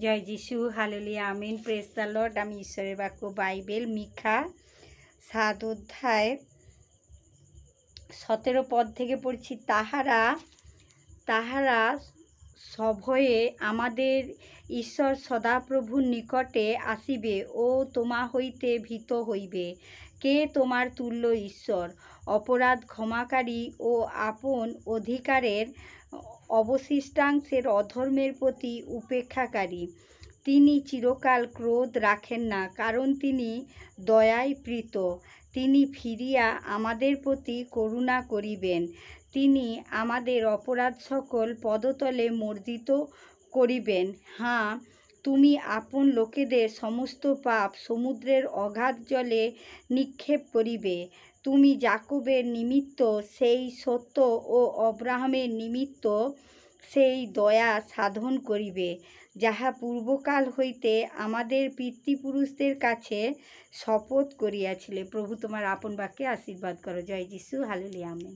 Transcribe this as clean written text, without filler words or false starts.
জয় যিশু, হালেলুয়া, আমিন, praise the lord. আমি ঈশ্বরের বাক্য বাইবেল মিকা 7 অধ্যায় 17 পদ থেকে পড়ছি। তাহারা সভয়ে আমাদের ঈশ্বর সদাপ্রভুর নিকটে আসিবে ও তোমা হইতে ভীত হইবে। কে তোমার তুল্য ঈশ্বর, অপরাধ ক্ষমাকারী ও আপন অধিকারের অবশিষ্টাংশের অধর্মের প্রতি উপেক্ষাকারী। তিনি চিরকাল ক্রোধ রাখেন না, কারণ তিনি দয়ায় প্রীত। তিনি ফিরিয়া আমাদের প্রতি করুণা করিবেন। তিনি আমাদের অপরাধ সকল পদতলে মর্দিত করিবেন। হাঁ, তুমি আপন লোকেদের সমস্ত পাপ সমুদ্রের অগাধ জলে নিক্ষেপ করিবে। তুমি যাকোবের নিমিত্ত সেই সত্য ও অব্রাহামের নিমিত্ত সেই দয়া সাধন করিবে, যাহা পূর্বকাল হইতে আমাদের পিতৃপুরুষদের কাছে শপথ করিয়াছিলে। প্রভু তোমার আপন বাক্যে আশীর্বাদ করো। জয় যিশু, হালেলুয়া, আমেন।